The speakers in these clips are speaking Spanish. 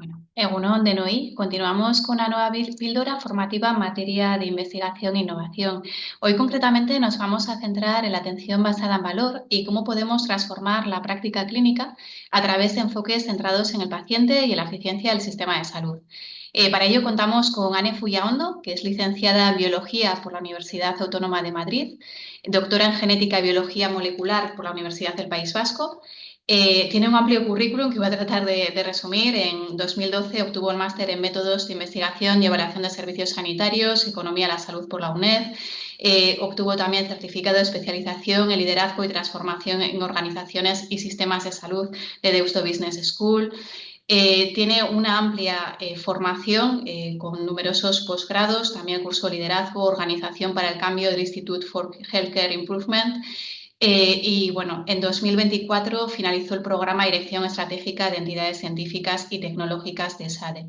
Bueno, Egunon de Noí, continuamos con una nueva píldora formativa en materia de investigación e innovación. Hoy concretamente nos vamos a centrar en la atención basada en valor y cómo podemos transformar la práctica clínica a través de enfoques centrados en el paciente y en la eficiencia del sistema de salud. Para ello contamos con Anne Fullaondo, que es licenciada en Biología por la Universidad Autónoma de Madrid, doctora en Genética y Biología Molecular por la Universidad del País Vasco. Tiene un amplio currículum que voy a tratar de resumir. En 2012 obtuvo el máster en Métodos de Investigación y Evaluación de Servicios Sanitarios, Economía de la Salud por la UNED. Obtuvo también certificado de especialización en Liderazgo y Transformación en Organizaciones y Sistemas de Salud de Deusto Business School. Tiene una amplia formación con numerosos posgrados, también cursó Liderazgo, Organización para el Cambio del Institute for Healthcare Improvement. Y bueno, en 2024 finalizó el programa Dirección Estratégica de Entidades Científicas y Tecnológicas de SADE.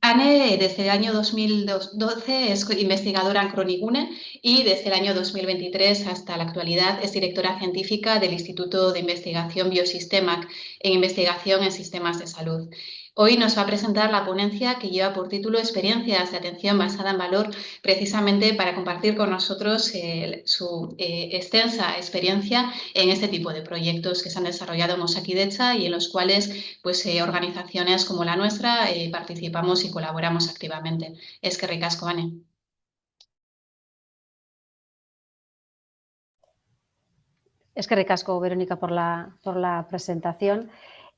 Anne, desde el año 2012, es investigadora en Cronigune y desde el año 2023 hasta la actualidad es directora científica del Instituto de Investigación Biosistemac en Investigación en Sistemas de Salud. Hoy nos va a presentar la ponencia que lleva por título Experiencias de atención basada en valor, precisamente para compartir con nosotros su extensa experiencia en este tipo de proyectos que se han desarrollado en Osakidetza y en los cuales pues, organizaciones como la nuestra participamos y colaboramos activamente. Eskerrik asko, Anne. Eskerrik asko, Verónica, por la presentación.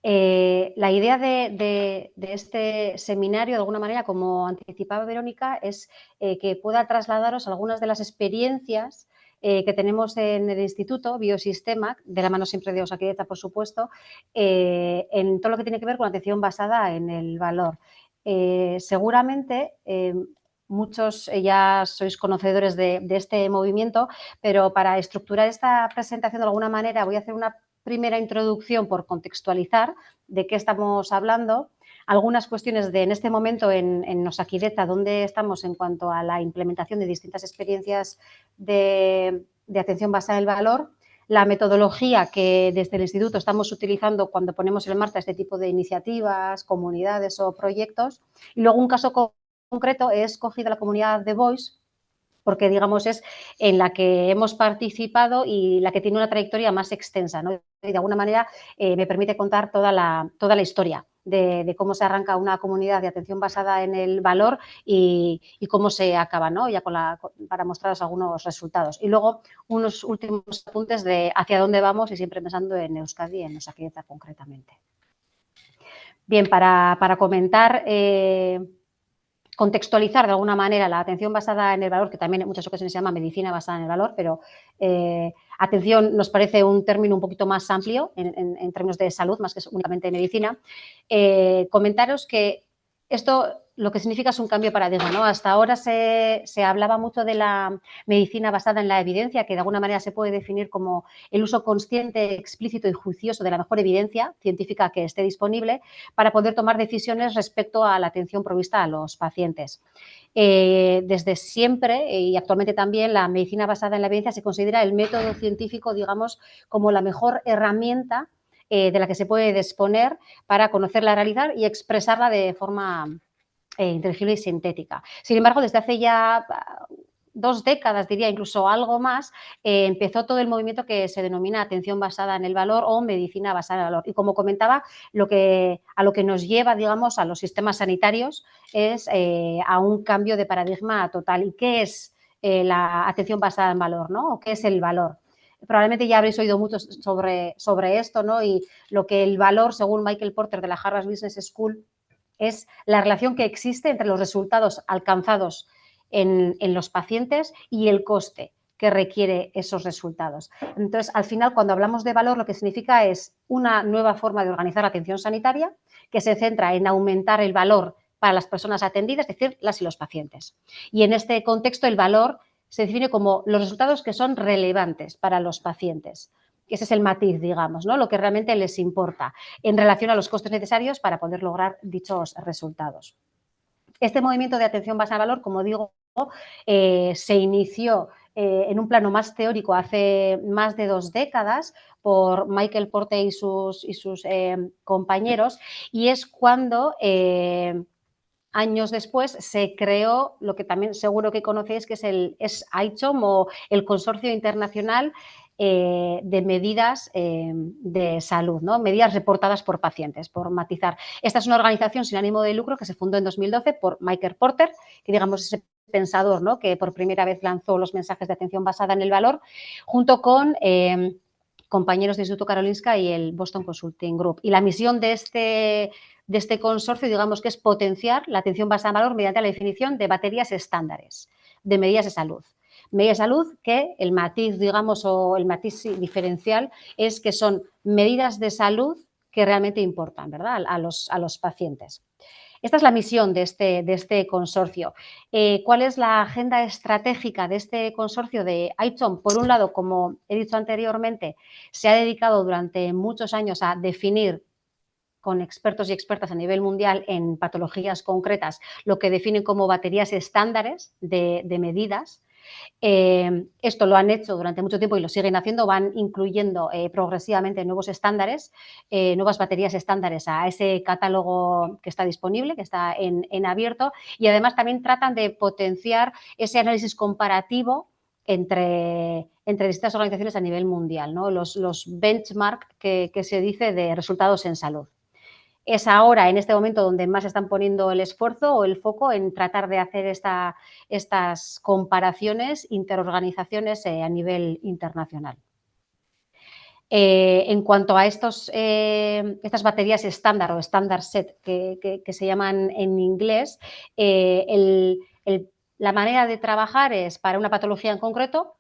La idea de este seminario, de alguna manera, como anticipaba Verónica, es que pueda trasladaros algunas de las experiencias que tenemos en el Instituto Biosistemac, de la mano siempre de Osakidetza, por supuesto, en todo lo que tiene que ver con la atención basada en el valor. Seguramente muchos ya sois conocedores de este movimiento, pero para estructurar esta presentación de alguna manera voy a hacer una primera introducción por contextualizar de qué estamos hablando, algunas cuestiones en este momento en Osakidetza, dónde estamos en cuanto a la implementación de distintas experiencias de atención basada en el valor, la metodología que desde el instituto estamos utilizando cuando ponemos en marcha este tipo de iniciativas, comunidades o proyectos, y luego un caso concreto he escogido la comunidad de Voice porque, digamos, es en la que hemos participado y la que tiene una trayectoria más extensa, ¿no? Y de alguna manera me permite contar toda la historia de cómo se arranca una comunidad de atención basada en el valor y cómo se acaba, ¿no? Ya para mostraros algunos resultados. Y luego unos últimos apuntes de hacia dónde vamos y siempre pensando en Euskadi y en Osakidetza concretamente. Bien, para comentar... contextualizar de alguna manera la atención basada en el valor, que también en muchas ocasiones se llama medicina basada en el valor, pero atención nos parece un término un poquito más amplio en términos de salud, más que únicamente medicina. Comentaros que esto lo que significa es un cambio de paradigma, ¿no? Hasta ahora se hablaba mucho de la medicina basada en la evidencia, que de alguna manera se puede definir como el uso consciente, explícito y juicioso de la mejor evidencia científica que esté disponible para poder tomar decisiones respecto a la atención provista a los pacientes. Desde siempre y actualmente también la medicina basada en la evidencia se considera el método científico, digamos, como la mejor herramienta de la que se puede disponer para conocer la realidad y expresarla de forma inteligible y sintética. Sin embargo, desde hace ya 2 décadas, diría incluso algo más, empezó todo el movimiento que se denomina atención basada en el valor o medicina basada en el valor. Y como comentaba, a lo que nos lleva, digamos, a los sistemas sanitarios es a un cambio de paradigma total. ¿Y qué es la atención basada en valor, ¿no? ¿O qué es el valor? Probablemente ya habréis oído mucho sobre esto, ¿no? Y lo que el valor, según Michael Porter de la Harvard Business School, es la relación que existe entre los resultados alcanzados en los pacientes y el coste que requiere esos resultados. Entonces, al final, cuando hablamos de valor, lo que significa es una nueva forma de organizar la atención sanitaria que se centra en aumentar el valor para las personas atendidas, es decir, las y los pacientes. Y en este contexto, el valor se define como los resultados que son relevantes para los pacientes. Ese es el matiz, digamos, ¿no? Lo que realmente les importa en relación a los costes necesarios para poder lograr dichos resultados. Este movimiento de atención basada en valor, como digo, se inició en un plano más teórico hace más de 2 décadas por Michael Porter y sus compañeros, y es cuando años después se creó lo que también seguro que conocéis, que es ICHOM, o el Consorcio Internacional de Medidas de Salud, ¿no? Medidas reportadas por pacientes, por matizar. Esta es una organización sin ánimo de lucro que se fundó en 2012 por Michael Porter, que digamos es ese pensador, ¿no?, que por primera vez lanzó los mensajes de atención basada en el valor, junto con compañeros del Instituto Karolinska y el Boston Consulting Group. Y la misión de este consorcio, digamos, que es potenciar la atención basada en valor mediante la definición de baterías estándares de medidas de salud. Medidas de salud que el matiz, digamos, o el matiz diferencial es que son medidas de salud que realmente importan, ¿verdad?, a los pacientes. Esta es la misión de este consorcio. ¿Cuál es la agenda estratégica de este consorcio de ICHOM? Por un lado, como he dicho anteriormente, se ha dedicado durante muchos años a definir con expertos y expertas a nivel mundial en patologías concretas lo que definen como baterías estándares de medidas. Esto lo han hecho durante mucho tiempo y lo siguen haciendo, van incluyendo progresivamente nuevos estándares, nuevas baterías estándares a ese catálogo que está disponible, que está en abierto, y además también tratan de potenciar ese análisis comparativo entre distintas organizaciones a nivel mundial, ¿no?, los benchmark que se dice de resultados en salud. Es ahora, en este momento, donde más están poniendo el esfuerzo o el foco en tratar de hacer estas comparaciones interorganizaciones a nivel internacional. En cuanto a estas baterías estándar o estándar set que se llaman en inglés, la manera de trabajar es para una patología en concreto.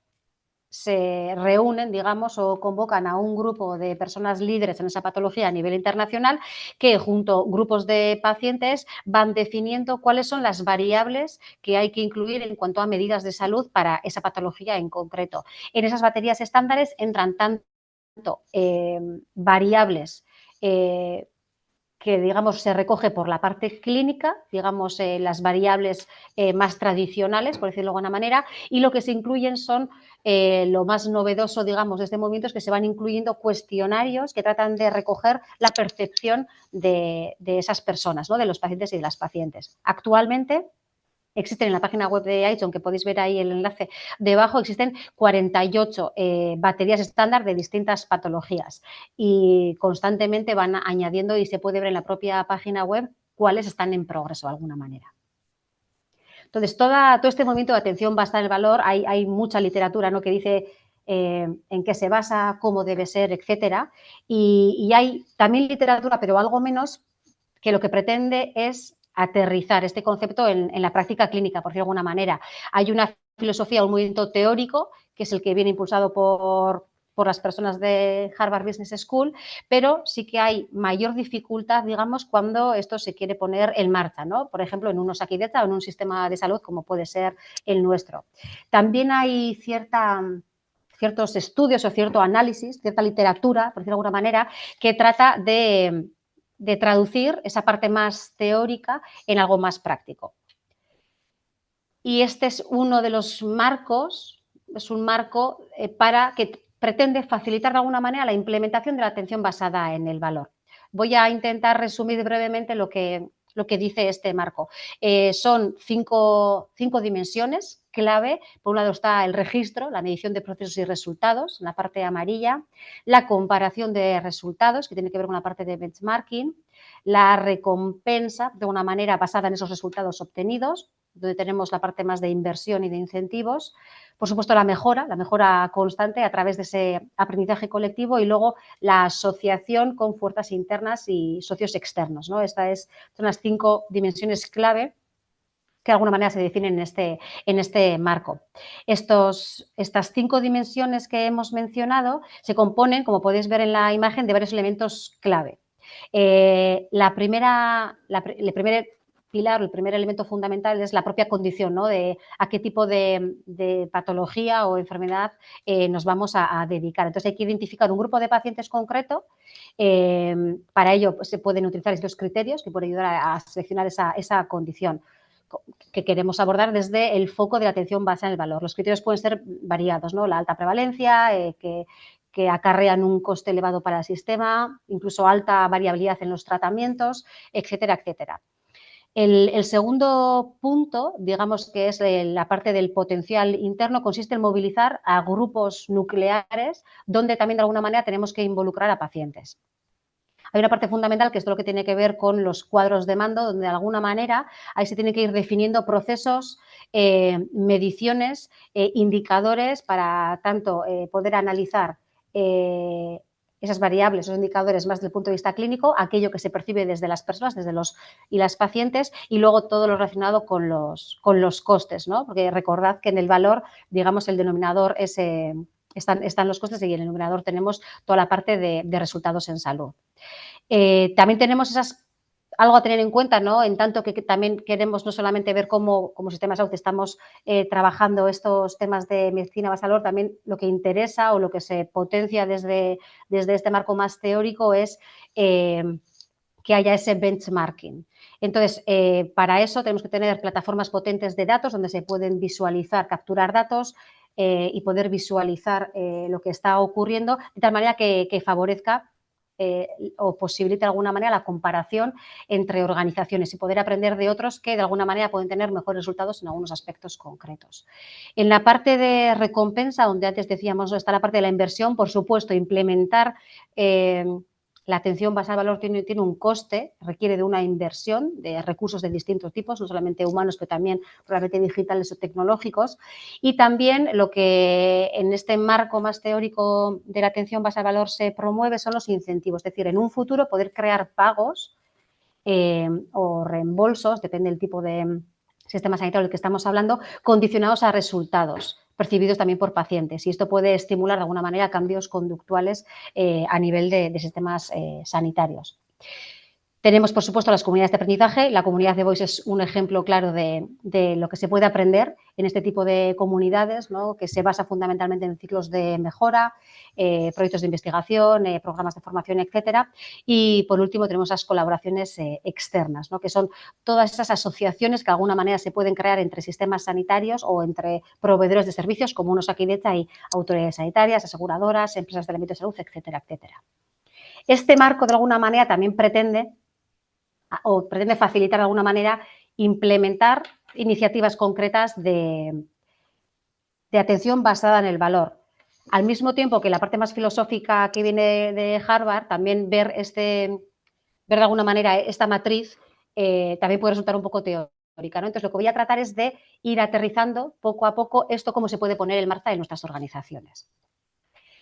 Se reúnen, digamos, o convocan a un grupo de personas líderes en esa patología a nivel internacional que, junto a grupos de pacientes, van definiendo cuáles son las variables que hay que incluir en cuanto a medidas de salud para esa patología en concreto. En esas baterías estándares entran tanto variables que, digamos, se recoge por la parte clínica, digamos, las variables más tradicionales, por decirlo de alguna manera, y lo que se incluyen son, lo más novedoso, digamos, de este movimiento es que se van incluyendo cuestionarios que tratan de recoger la percepción de esas personas, ¿no?, de los pacientes y de las pacientes. Actualmente existen en la página web de ICHOM, que podéis ver ahí el enlace debajo, existen 48 baterías estándar de distintas patologías y constantemente van añadiendo, y se puede ver en la propia página web cuáles están en progreso de alguna manera. Entonces, todo este movimiento de atención basada en el valor, hay mucha literatura, ¿no?, que dice en qué se basa, cómo debe ser, etcétera, y hay también literatura, pero algo menos, que lo que pretende es aterrizar este concepto en la práctica clínica, por decirlo de alguna manera. Hay una filosofía, un movimiento teórico, que es el que viene impulsado por las personas de Harvard Business School, pero sí que hay mayor dificultad, digamos, cuando esto se quiere poner en marcha, ¿no?, por ejemplo, en un Osakidetza o en un sistema de salud como puede ser el nuestro. También hay ciertos estudios o cierto análisis, cierta literatura, por decirlo de alguna manera, que trata de traducir esa parte más teórica en algo más práctico. Y este es uno de los marcos, es un marco para que pretende facilitar de alguna manera la implementación de la atención basada en el valor. Voy a intentar resumir brevemente lo que dice este marco. Son cinco dimensiones clave. Por un lado está el registro, la medición de procesos y resultados, en la parte amarilla, la comparación de resultados, que tiene que ver con la parte de benchmarking, la recompensa, de una manera basada en esos resultados obtenidos, donde tenemos la parte más de inversión y de incentivos, por supuesto la mejora constante a través de ese aprendizaje colectivo, y luego la asociación con fuerzas internas y socios externos, ¿no? Estas son las 5 dimensiones clave que de alguna manera se definen en este marco. Estas 5 dimensiones que hemos mencionado se componen, como podéis ver en la imagen, de varios elementos clave. El primer pilar, el primer elemento fundamental es la propia condición, ¿no?, de a qué tipo de patología o enfermedad nos vamos a dedicar. Entonces hay que identificar un grupo de pacientes concreto. Para ello pues, se pueden utilizar estos criterios que pueden ayudar a seleccionar esa condición. que queremos abordar desde el foco de la atención basada en el valor. Los criterios pueden ser variados, ¿no? La alta prevalencia, que acarrean un coste elevado para el sistema, incluso alta variabilidad en los tratamientos, etcétera, etcétera. El segundo punto, digamos que es la parte del potencial interno, consiste en movilizar a grupos nucleares donde también de alguna manera tenemos que involucrar a pacientes. Hay una parte fundamental que es todo lo que tiene que ver con los cuadros de mando, donde de alguna manera ahí se tiene que ir definiendo procesos, mediciones, indicadores para tanto poder analizar esas variables, esos indicadores más desde el punto de vista clínico, aquello que se percibe desde las personas, desde los y las pacientes, y luego todo lo relacionado con los costes, ¿no? Porque recordad que en el valor, digamos, el denominador es, están los costes y en el numerador tenemos toda la parte de resultados en salud. También tenemos algo a tener en cuenta, ¿no? En tanto que también queremos no solamente ver cómo como sistema de salud estamos trabajando estos temas de medicina basada en valor, también lo que interesa o lo que se potencia desde este marco más teórico es que haya ese benchmarking. Entonces, para eso tenemos que tener plataformas potentes de datos donde se pueden visualizar, capturar datos y poder visualizar lo que está ocurriendo de tal manera que favorezca o posibilite de alguna manera la comparación entre organizaciones y poder aprender de otros que de alguna manera pueden tener mejores resultados en algunos aspectos concretos. En la parte de recompensa, donde antes decíamos, está la parte de la inversión, por supuesto, implementar la atención basada en valor tiene un coste, requiere de una inversión de recursos de distintos tipos, no solamente humanos, pero también probablemente digitales o tecnológicos. Y también lo que en este marco más teórico de la atención basada en valor se promueve son los incentivos, es decir, en un futuro poder crear pagos o reembolsos, depende del tipo de sistema sanitario del que estamos hablando, condicionados a resultados percibidos también por pacientes, y esto puede estimular de alguna manera cambios conductuales a nivel de sistemas sanitarios. Tenemos, por supuesto, las comunidades de aprendizaje. La comunidad de Voice es un ejemplo claro de lo que se puede aprender en este tipo de comunidades, ¿no? Que se basa fundamentalmente en ciclos de mejora, proyectos de investigación, programas de formación, etcétera. Y, por último, tenemos las colaboraciones externas, ¿no? Que son todas esas asociaciones que de alguna manera se pueden crear entre sistemas sanitarios o entre proveedores de servicios como Osakidetza y autoridades sanitarias, aseguradoras, empresas del ámbito de salud, etcétera, etcétera. Este marco, de alguna manera, también pretende facilitar de alguna manera implementar iniciativas concretas de atención basada en el valor. Al mismo tiempo que la parte más filosófica que viene de Harvard, también ver de alguna manera esta matriz también puede resultar un poco teórica, ¿no? Entonces, lo que voy a tratar es de ir aterrizando poco a poco esto cómo se puede poner en marcha en nuestras organizaciones.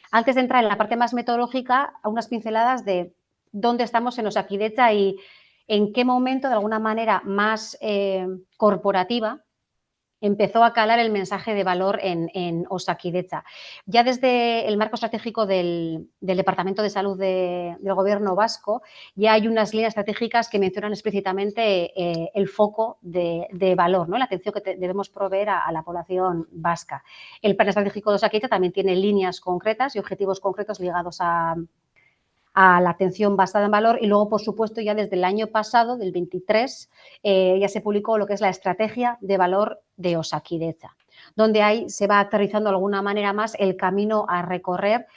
Antes de entrar en la parte más metodológica, unas pinceladas de dónde estamos en Osakidetza y en qué momento, de alguna manera más corporativa, empezó a calar el mensaje de valor en Osakidetza. Ya desde el marco estratégico del Departamento de Salud del Gobierno vasco, ya hay unas líneas estratégicas que mencionan explícitamente el foco de valor, ¿no? La atención que debemos proveer a la población vasca. El plan estratégico de Osakidetza también tiene líneas concretas y objetivos concretos ligados a la atención basada en valor y luego, por supuesto, ya desde el año pasado, del 23, ya se publicó lo que es la estrategia de valor de Osakidetza, donde ahí se va aterrizando de alguna manera más el camino a recorrer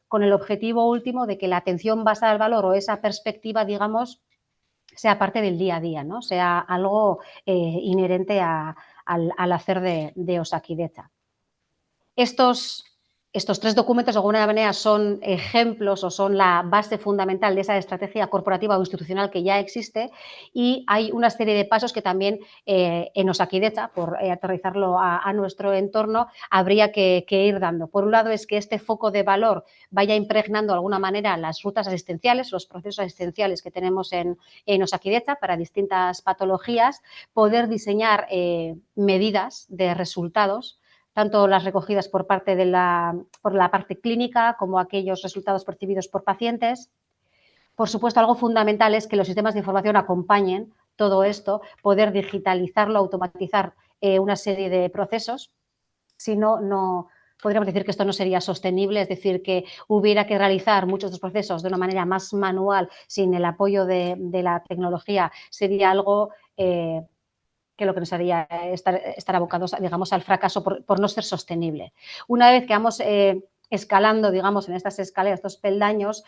con el objetivo último de que la atención basada en valor o esa perspectiva, digamos, sea parte del día a día, ¿no? Sea algo inherente al hacer de Osakidetza. Estos tres documentos de alguna manera son ejemplos o son la base fundamental de esa estrategia corporativa o institucional que ya existe y hay una serie de pasos que también en Osakidetza, por aterrizarlo a nuestro entorno, habría que ir dando. Por un lado es que este foco de valor vaya impregnando de alguna manera las rutas asistenciales, los procesos asistenciales que tenemos en Osakidetza para distintas patologías, poder diseñar medidas de resultados, tanto las recogidas por la parte clínica como aquellos resultados percibidos por pacientes. Por supuesto, algo fundamental es que los sistemas de información acompañen todo esto, poder digitalizarlo, automatizar una serie de procesos. Si no, no podríamos decir que esto no sería sostenible, es decir, que hubiera que realizar muchos de los procesos de una manera más manual sin el apoyo de la tecnología, sería algo que lo que nos haría estar abocados, digamos, al fracaso por no ser sostenible. Una vez que vamos escalando, digamos, en estas escaleras, estos peldaños,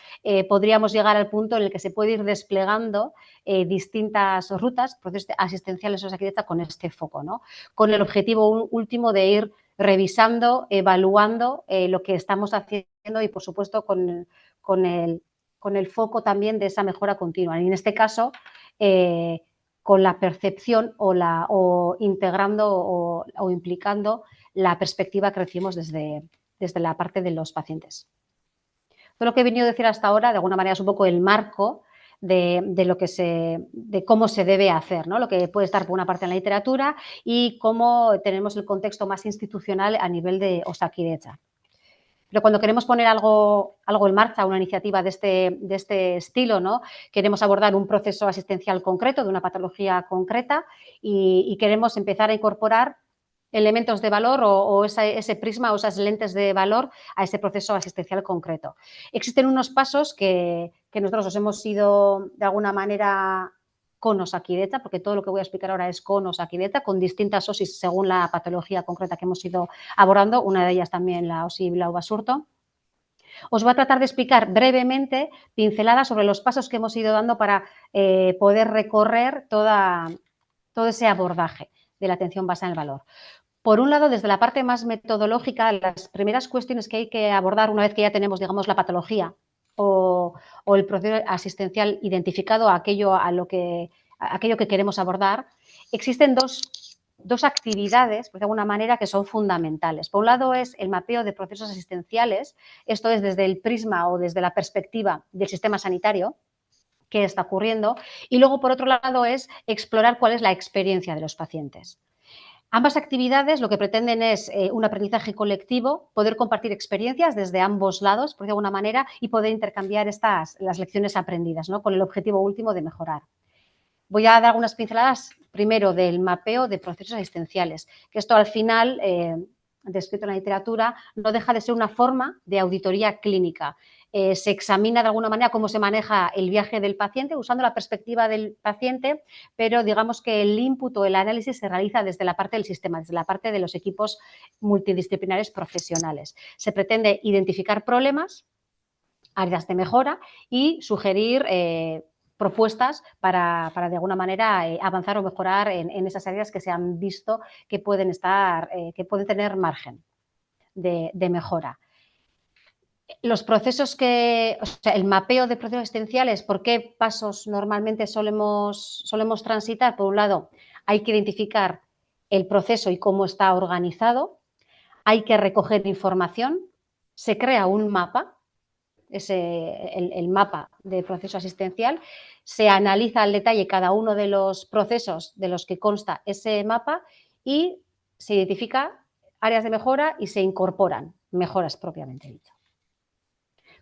podríamos llegar al punto en el que se puede ir desplegando distintas rutas, procesos asistenciales o Osakidetza con este foco, ¿no? Con el objetivo último de ir revisando, evaluando lo que estamos haciendo y, por supuesto, con el foco también de esa mejora continua. Y en este caso, con la percepción o integrando o implicando la perspectiva que recibimos desde la parte de los pacientes. Todo lo que he venido a decir hasta ahora, de alguna manera, es un poco el marco de cómo se debe hacer, ¿no? Lo que puede estar por una parte en la literatura y cómo tenemos el contexto más institucional a nivel de Osakidetza. Pero cuando queremos poner algo en marcha, una iniciativa de este estilo, ¿no? Queremos abordar un proceso asistencial concreto, de una patología concreta, y queremos empezar a incorporar elementos de valor o ese prisma o esas lentes de valor a ese proceso asistencial concreto. Existen unos pasos que nosotros os hemos ido, de alguna manera, con Osakidetza, porque todo lo que voy a explicar ahora es con Osakidetza, con distintas OSIs según la patología concreta que hemos ido abordando, una de ellas también la OSI Bilbao-Basurto. Os voy a tratar de explicar brevemente, pinceladas sobre los pasos que hemos ido dando para poder recorrer todo ese abordaje de la atención basada en el valor. Por un lado, desde la parte más metodológica, las primeras cuestiones que hay que abordar una vez que ya tenemos, digamos, la patología o el proceso asistencial identificado, aquello que queremos abordar, existen dos actividades, de alguna manera, que son fundamentales. Por un lado es el mapeo de procesos asistenciales, esto es desde el prisma o desde la perspectiva del sistema sanitario, qué está ocurriendo, y luego, por otro lado, es explorar cuál es la experiencia de los pacientes. Ambas actividades lo que pretenden es un aprendizaje colectivo, poder compartir experiencias desde ambos lados, por de alguna manera, y poder intercambiar las lecciones aprendidas, ¿no? Con el objetivo último de mejorar. Voy a dar algunas pinceladas primero del mapeo de procesos asistenciales, que esto al final, descrito en la literatura, no deja de ser una forma de auditoría clínica. Se examina de alguna manera cómo se maneja el viaje del paciente usando la perspectiva del paciente, pero digamos que el input o el análisis se realiza desde la parte del sistema, desde la parte de los equipos multidisciplinares profesionales. Se pretende identificar problemas, áreas de mejora y sugerir propuestas para de alguna manera avanzar o mejorar en esas áreas que se han visto que pueden tener margen de mejora. Los procesos el mapeo de procesos asistenciales, ¿por qué pasos normalmente solemos transitar? Por un lado, hay que identificar el proceso y cómo está organizado, hay que recoger información, se crea un mapa, el mapa de proceso asistencial, se analiza al detalle cada uno de los procesos de los que consta ese mapa y se identifica áreas de mejora y se incorporan mejoras propiamente dicho.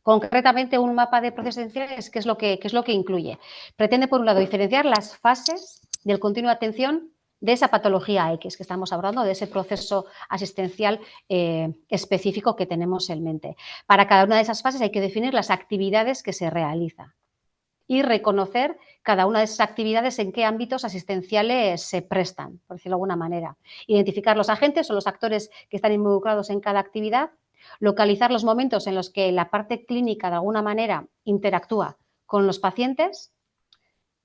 Concretamente, un mapa de procesos asistenciales, ¿qué es lo que incluye? Pretende, por un lado, diferenciar las fases del continuo de atención de esa patología X que estamos hablando, de ese proceso asistencial específico que tenemos en mente. Para cada una de esas fases hay que definir las actividades que se realizan y reconocer cada una de esas actividades en qué ámbitos asistenciales se prestan, por decirlo de alguna manera. Identificar los agentes o los actores que están involucrados en cada actividad, localizar los momentos en los que la parte clínica de alguna manera interactúa con los pacientes.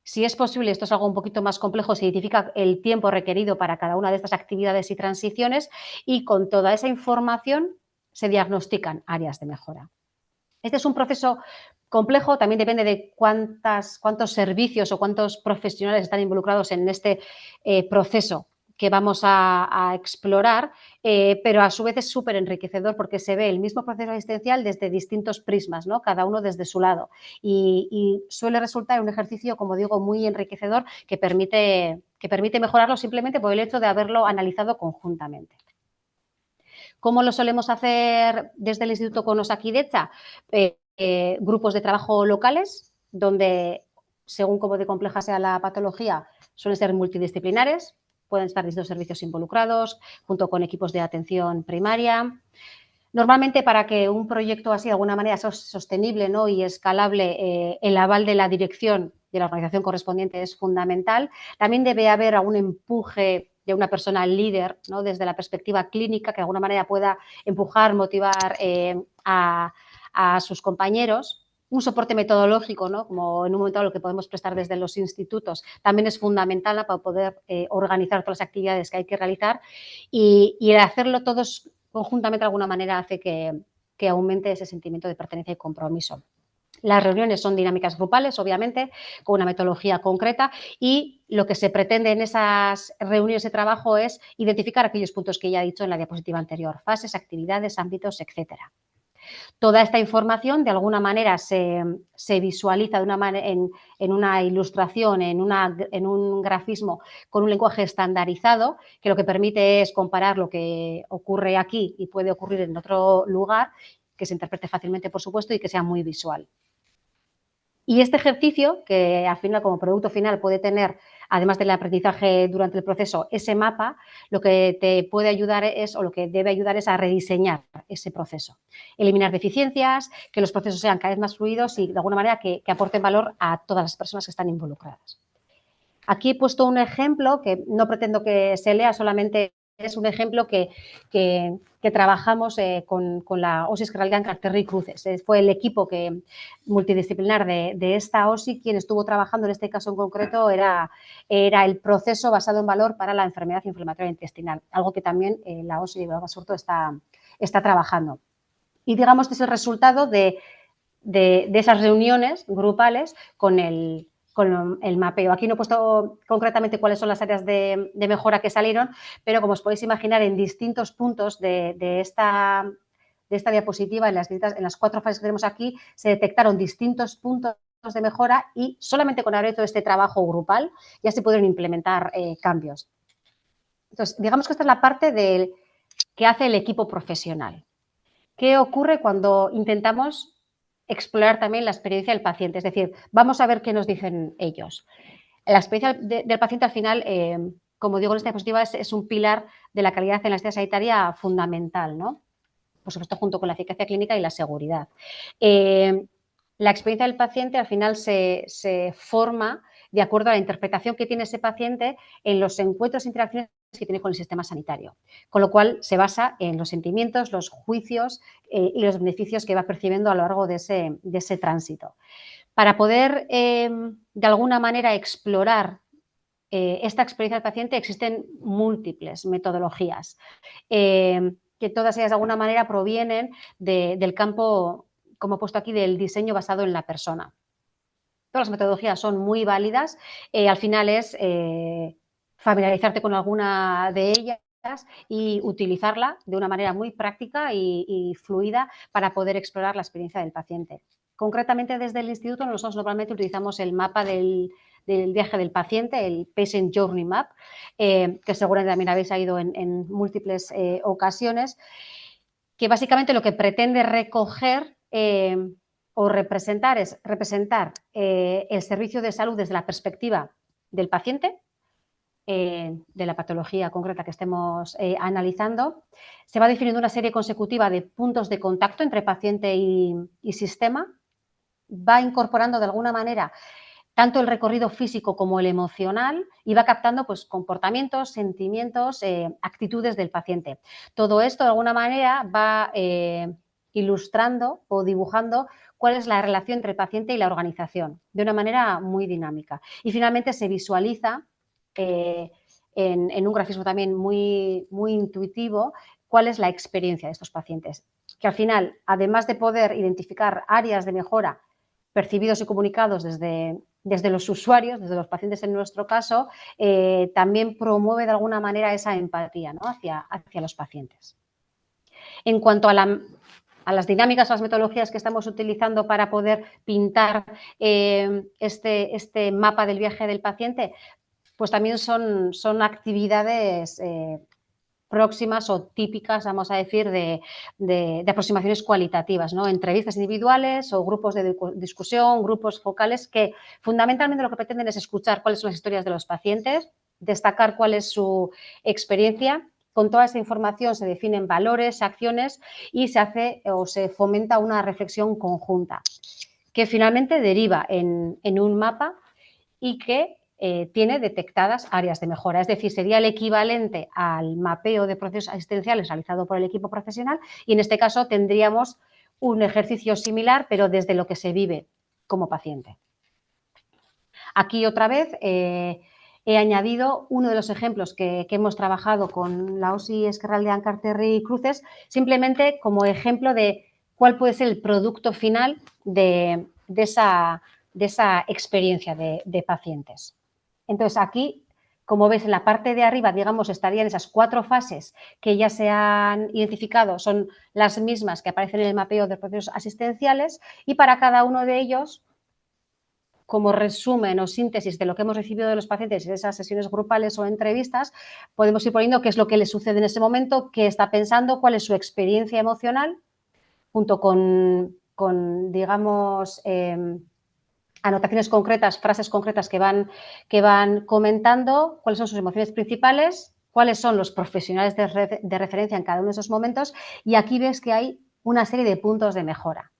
Si es posible, esto es algo un poquito más complejo, se identifica el tiempo requerido para cada una de estas actividades y transiciones y con toda esa información se diagnostican áreas de mejora. Este es un proceso complejo, también depende de cuántos servicios o cuántos profesionales están involucrados en este proceso que vamos a explorar, pero a su vez es súper enriquecedor porque se ve el mismo proceso asistencial desde distintos prismas, ¿no? Cada uno desde su lado. Y suele resultar un ejercicio, como digo, muy enriquecedor que permite mejorarlo simplemente por el hecho de haberlo analizado conjuntamente. ¿Cómo lo solemos hacer desde el Instituto con Osakidetza? Grupos de trabajo locales, donde, según cómo de compleja sea la patología, suelen ser multidisciplinares, pueden estar distintos servicios involucrados, junto con equipos de atención primaria. Normalmente, para que un proyecto así de alguna manera sea sostenible, ¿no? Y escalable, el aval de la dirección de la organización correspondiente es fundamental. También debe haber algún empuje de una persona líder, ¿no? Desde la perspectiva clínica, que de alguna manera pueda empujar, motivar a sus compañeros. Un soporte metodológico, ¿no? Como en un momento lo que podemos prestar desde los institutos, también es fundamental, ¿no? Para poder organizar todas las actividades que hay que realizar y el hacerlo todos conjuntamente de alguna manera hace que aumente ese sentimiento de pertenencia y compromiso. Las reuniones son dinámicas grupales, obviamente, con una metodología concreta y lo que se pretende en esas reuniones de trabajo es identificar aquellos puntos que ya he dicho en la diapositiva anterior, fases, actividades, ámbitos, etcétera. Toda esta información de alguna manera se visualiza en una ilustración, en un grafismo con un lenguaje estandarizado que lo que permite es comparar lo que ocurre aquí y puede ocurrir en otro lugar, que se interprete fácilmente, por supuesto, y que sea muy visual. Y este ejercicio, que al final como producto final puede tener, además del aprendizaje durante el proceso, ese mapa, lo que te puede ayudar es, o lo que debe ayudar es a rediseñar ese proceso. Eliminar deficiencias, que los procesos sean cada vez más fluidos y de alguna manera que aporten valor a todas las personas que están involucradas. Aquí he puesto un ejemplo que no pretendo que se lea, solamente es un ejemplo que trabajamos con la OSI Israel Carterri Cruces. Fue el equipo multidisciplinar de esta OSI quien estuvo trabajando, en este caso en concreto, era el proceso basado en valor para la enfermedad inflamatoria intestinal, algo que también la OSI de Basurto está trabajando. Y digamos que es el resultado de esas reuniones grupales con el mapeo. Aquí no he puesto concretamente cuáles son las áreas de mejora que salieron, pero como os podéis imaginar, en distintos puntos de esta diapositiva, en las 4 fases que tenemos aquí, se detectaron distintos puntos de mejora y solamente con haber hecho este trabajo grupal ya se pudieron implementar cambios. Entonces, digamos que esta es la parte que hace el equipo profesional. ¿Qué ocurre cuando intentamos explorar también la experiencia del paciente? Es decir, vamos a ver qué nos dicen ellos. La experiencia del paciente al final, como digo en esta diapositiva, es un pilar de la calidad en la asistencia sanitaria fundamental, ¿no? Por supuesto, junto con la eficacia clínica y la seguridad. La experiencia del paciente al final se forma de acuerdo a la interpretación que tiene ese paciente en los encuentros e interacciones que tiene con el sistema sanitario, con lo cual se basa en los sentimientos, los juicios y los beneficios que va percibiendo a lo largo de ese tránsito. Para poder, de alguna manera, explorar esta experiencia del paciente existen múltiples metodologías, que todas ellas de alguna manera provienen del campo, como he puesto aquí, del diseño basado en la persona. Todas las metodologías son muy válidas, al final es familiarizarte con alguna de ellas y utilizarla de una manera muy práctica y fluida para poder explorar la experiencia del paciente. Concretamente desde el instituto nosotros normalmente utilizamos el mapa del viaje del paciente, el Patient Journey Map, que seguramente también habéis oído en múltiples ocasiones, que básicamente lo que pretende recoger o representar es representar el servicio de salud desde la perspectiva del paciente, de la patología concreta que estemos analizando. Se va definiendo una serie consecutiva de puntos de contacto entre paciente y sistema. Va incorporando de alguna manera tanto el recorrido físico como el emocional y va captando pues, comportamientos, sentimientos, actitudes del paciente. Todo esto de alguna manera va ilustrando o dibujando cuál es la relación entre el paciente y la organización de una manera muy dinámica. Y finalmente se visualiza en un grafismo también muy, muy intuitivo cuál es la experiencia de estos pacientes, que al final, además de poder identificar áreas de mejora percibidos y comunicados desde los usuarios, desde los pacientes en nuestro caso, también promueve de alguna manera esa empatía, ¿no? hacia los pacientes. En cuanto a las dinámicas, a las metodologías que estamos utilizando para poder pintar este mapa del viaje del paciente, pues también son actividades próximas o típicas, vamos a decir, de aproximaciones cualitativas, ¿no? Entrevistas individuales o grupos de discusión, grupos focales que fundamentalmente lo que pretenden es escuchar cuáles son las historias de los pacientes, destacar cuál es su experiencia. Con toda esa información se definen valores, acciones y se hace o se fomenta una reflexión conjunta que finalmente deriva en un mapa y que tiene detectadas áreas de mejora. Es decir, sería el equivalente al mapeo de procesos asistenciales realizado por el equipo profesional y en este caso tendríamos un ejercicio similar, pero desde lo que se vive como paciente. Aquí otra vez he añadido uno de los ejemplos que hemos trabajado con la OSI Esquerraldean, Carterri y Cruces, simplemente como ejemplo de cuál puede ser el producto final de esa experiencia de pacientes. Entonces, aquí, como ves, en la parte de arriba, digamos, estarían esas 4 fases que ya se han identificado, son las mismas que aparecen en el mapeo de procesos asistenciales y para cada uno de ellos, como resumen o síntesis de lo que hemos recibido de los pacientes en esas sesiones grupales o entrevistas, podemos ir poniendo qué es lo que les sucede en ese momento, qué está pensando, cuál es su experiencia emocional, junto con digamos, anotaciones concretas, frases concretas que van comentando, cuáles son sus emociones principales, cuáles son los profesionales de referencia en cada uno de esos momentos y aquí ves que hay una serie de puntos de mejora.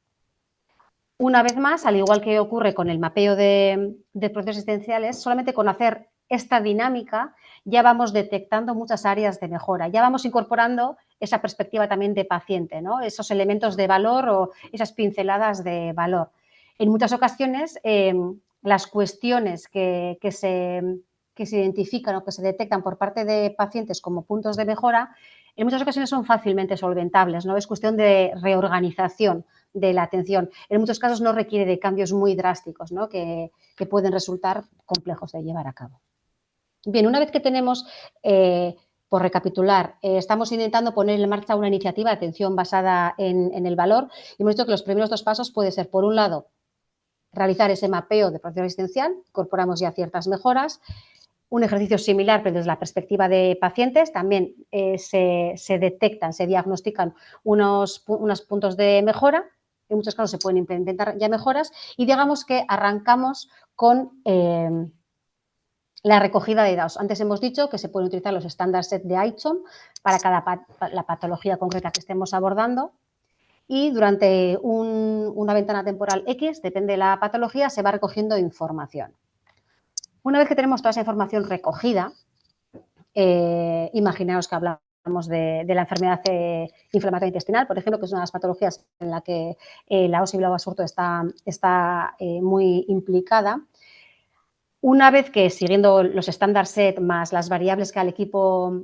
Una vez más, al igual que ocurre con el mapeo de procesos asistenciales, solamente con hacer esta dinámica ya vamos detectando muchas áreas de mejora, ya vamos incorporando esa perspectiva también de paciente, ¿no? Esos elementos de valor o esas pinceladas de valor. En muchas ocasiones, las cuestiones que se identifican o que se detectan por parte de pacientes como puntos de mejora, en muchas ocasiones son fácilmente solventables, ¿no? Es cuestión de reorganización de la atención. En muchos casos no requiere de cambios muy drásticos, ¿no? que pueden resultar complejos de llevar a cabo. Bien, una vez que tenemos, por recapitular, estamos intentando poner en marcha una iniciativa de atención basada en el valor y hemos dicho que los primeros 2 pasos puede ser, por un lado, realizar ese mapeo de proceso asistencial, incorporamos ya ciertas mejoras, un ejercicio similar, pero desde la perspectiva de pacientes, también se detectan, se diagnostican unos puntos de mejora, en muchos casos se pueden implementar ya mejoras y digamos que arrancamos con la recogida de datos. Antes hemos dicho que se pueden utilizar los estándar set de ICHOM para la patología concreta que estemos abordando y durante una ventana temporal X, depende de la patología, se va recogiendo información. Una vez que tenemos toda esa información recogida, imaginaos que hablamos de la enfermedad inflamatoria intestinal, por ejemplo, que es una de las patologías en la que la OSI Bilbao Basurto está muy implicada. Una vez que, siguiendo los estándar set más las variables que al equipo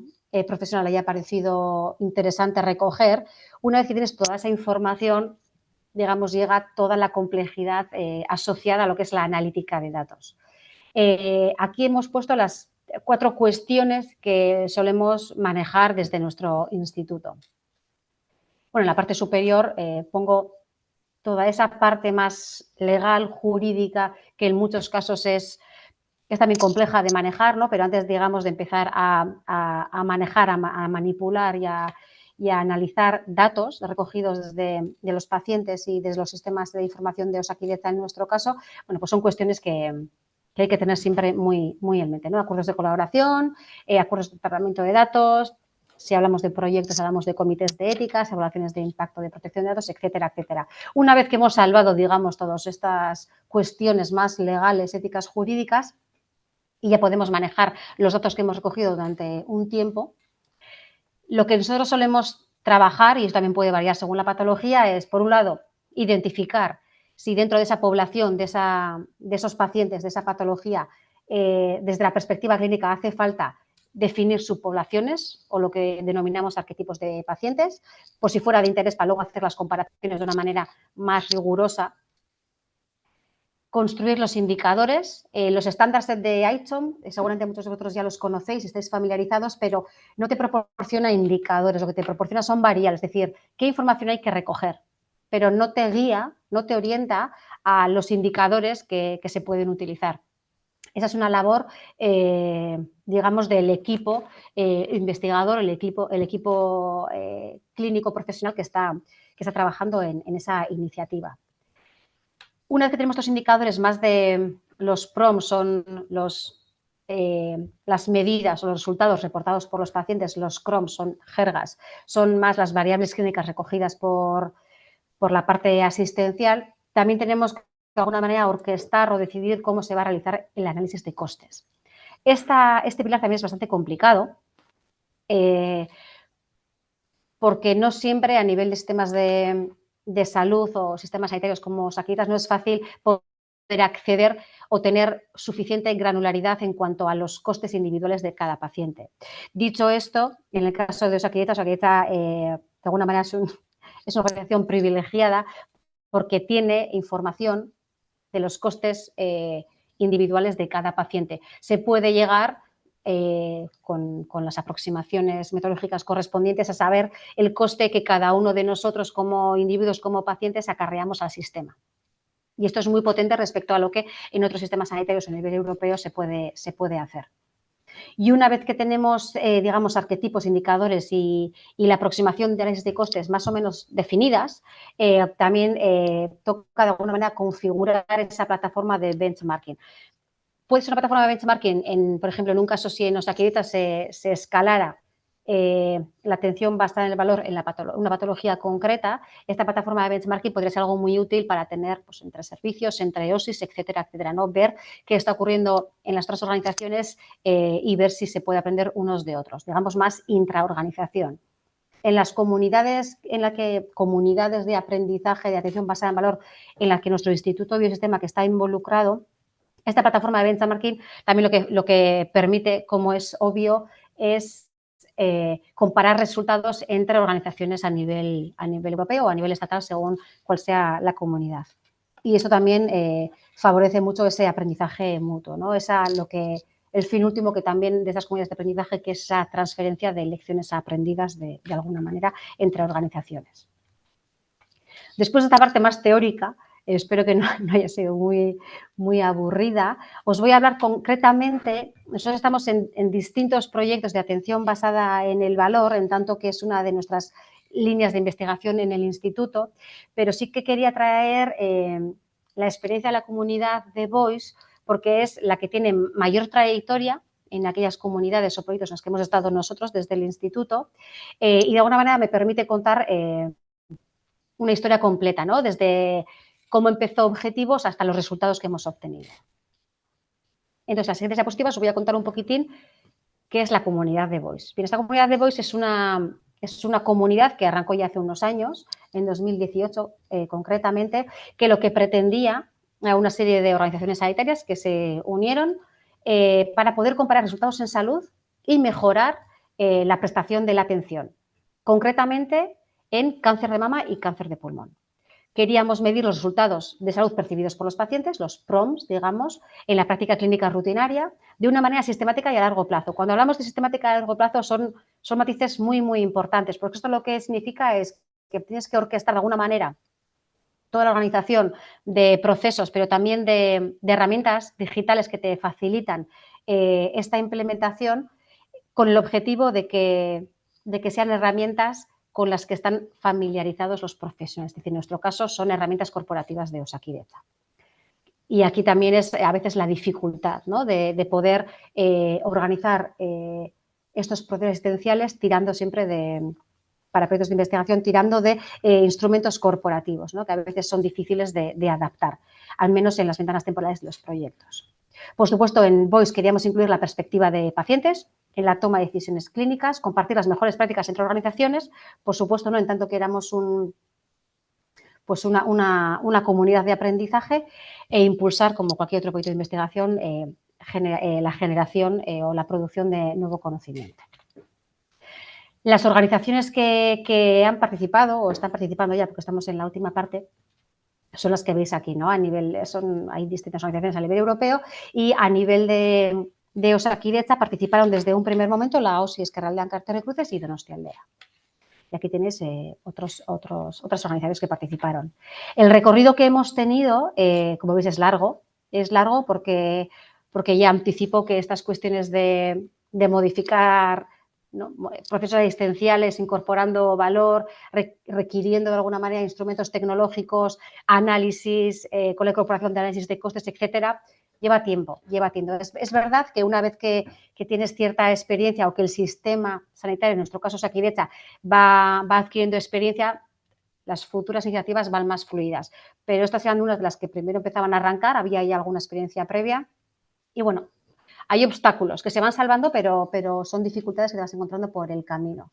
profesional haya parecido interesante recoger, una vez que tienes toda esa información, digamos, llega toda la complejidad asociada a lo que es la analítica de datos. Aquí hemos puesto las 4 cuestiones que solemos manejar desde nuestro instituto. Bueno, en la parte superior pongo toda esa parte más legal, jurídica, que en muchos casos es también compleja de manejar, ¿no? Pero antes, digamos, de empezar a manejar, a manipular y a analizar datos recogidos de los pacientes y desde los sistemas de información de Osakidetza en nuestro caso, bueno, pues son cuestiones que hay que tener siempre muy, muy en mente, ¿no? Acuerdos de colaboración, acuerdos de tratamiento de datos, si hablamos de proyectos, hablamos de comités de éticas, evaluaciones de impacto de protección de datos, etcétera, etcétera. Una vez que hemos salvado, digamos, todas estas cuestiones más legales, éticas, jurídicas, y ya podemos manejar los datos que hemos recogido durante un tiempo, lo que nosotros solemos trabajar, y esto también puede variar según la patología, es, por un lado, identificar si dentro de esa población, de esos pacientes, de esa patología, desde la perspectiva clínica hace falta definir subpoblaciones o lo que denominamos arquetipos de pacientes, por si fuera de interés para luego hacer las comparaciones de una manera más rigurosa. Construir los indicadores, los estándares de ICHOM, seguramente muchos de vosotros ya los conocéis, estáis familiarizados, pero no te proporciona indicadores, lo que te proporciona son variables, es decir, qué información hay que recoger, pero no te guía, no te orienta a los indicadores que se pueden utilizar. Esa es una labor, digamos, del equipo investigador, el equipo clínico profesional que está trabajando en esa iniciativa. Una vez que tenemos estos indicadores, más de los PROM son las medidas o los resultados reportados por los pacientes, los CROM son jergas, son más las variables clínicas recogidas por la parte asistencial. También tenemos de alguna manera, orquestar o decidir cómo se va a realizar el análisis de costes. Este pilar también es bastante complicado, porque no siempre a nivel de sistemas de salud o sistemas sanitarios como Osakidetzas no es fácil poder acceder o tener suficiente granularidad en cuanto a los costes individuales de cada paciente. Dicho esto, en el caso de Osakidetza, de alguna manera es una organización privilegiada porque tiene información de los costes individuales de cada paciente. Se puede llegar con las aproximaciones metodológicas correspondientes a saber el coste que cada uno de nosotros como individuos, como pacientes, acarreamos al sistema. Y esto es muy potente respecto a lo que en otros sistemas sanitarios a nivel europeo se puede hacer. Y una vez que tenemos, digamos, arquetipos, indicadores y la aproximación de análisis de costes más o menos definidas, también toca de alguna manera configurar esa plataforma de benchmarking. Puede ser una plataforma de benchmarking, por ejemplo, en un caso si en Osakidetza se escalara la atención basada en el valor en una patología concreta, esta plataforma de benchmarking podría ser algo muy útil para tener pues, entre servicios, entre OSIs, etcétera, etcétera, ¿no? Ver qué está ocurriendo en las otras organizaciones y ver si se puede aprender unos de otros, digamos más intraorganización. En las comunidades, comunidades de aprendizaje, de atención basada en valor, en las que nuestro Instituto Biosistema que está involucrado, esta plataforma de benchmarking también lo que permite, como es obvio, es comparar resultados entre organizaciones a nivel europeo o a nivel estatal según cuál sea la comunidad. Y eso también favorece mucho ese aprendizaje mutuo, ¿no? El fin último que también de esas comunidades de aprendizaje, que es esa transferencia de lecciones aprendidas de alguna manera entre organizaciones. Después de esta parte más teórica, espero que no haya sido muy aburrida. Os voy a hablar concretamente, nosotros estamos en distintos proyectos de atención basada en el valor, en tanto que es una de nuestras líneas de investigación en el instituto, pero sí que quería traer la experiencia de la comunidad de Voice, porque es la que tiene mayor trayectoria en aquellas comunidades o proyectos en los que hemos estado nosotros desde el instituto y de alguna manera me permite contar una historia completa, ¿no? Desde cómo empezó Objetivos hasta los resultados que hemos obtenido. Entonces, la siguiente diapositiva os voy a contar un poquitín qué es la comunidad de Voice. Bien, esta comunidad de Voice es una comunidad que arrancó ya hace unos años, en 2018 concretamente, que lo que pretendía a una serie de organizaciones sanitarias que se unieron para poder comparar resultados en salud y mejorar la prestación de la atención. Concretamente, en cáncer de mama y cáncer de pulmón. Queríamos medir los resultados de salud percibidos por los pacientes, los PROMs, digamos, en la práctica clínica rutinaria, de una manera sistemática y a largo plazo. Cuando hablamos de sistemática y a largo plazo son matices muy importantes, porque esto lo que significa es que tienes que orquestar de alguna manera toda la organización de procesos, pero también de herramientas digitales que te facilitan esta implementación con el objetivo de que sean herramientas con las que están familiarizados los profesionales. Es decir, en nuestro caso son herramientas corporativas de Osakidetza. Y aquí también es a veces la dificultad, ¿no? de poder organizar estos procesos asistenciales tirando siempre para proyectos de investigación, tirando de instrumentos corporativos, ¿no? que a veces son difíciles de adaptar, al menos en las ventanas temporales de los proyectos. Por supuesto, en Voice queríamos incluir la perspectiva de pacientes en la toma de decisiones clínicas, compartir las mejores prácticas entre organizaciones, por supuesto, no en tanto que éramos una comunidad de aprendizaje e impulsar, como cualquier otro proyecto de investigación, la generación o la producción de nuevo conocimiento. Las organizaciones que han participado o están participando ya, porque estamos en la última parte, son las que veis aquí, ¿no? Hay distintas organizaciones a nivel europeo y a nivel de Osakidetza participaron desde un primer momento la OSI Ezkerraldean Kartere Cruces y Donostialdea. Y aquí tenéis otras organizaciones que participaron. El recorrido que hemos tenido, como veis, es largo porque ya anticipo que estas cuestiones de modificar, ¿no? procesos asistenciales, incorporando valor, requiriendo de alguna manera instrumentos tecnológicos, análisis, con la incorporación de análisis de costes, etcétera, lleva tiempo. Es verdad que una vez que tienes cierta experiencia o que el sistema sanitario, en nuestro caso Osakidetza, va adquiriendo experiencia, las futuras iniciativas van más fluidas. Pero estas eran unas de las que primero empezaban a arrancar, había ya alguna experiencia previa y bueno, hay obstáculos que se van salvando, pero son dificultades que te vas encontrando por el camino.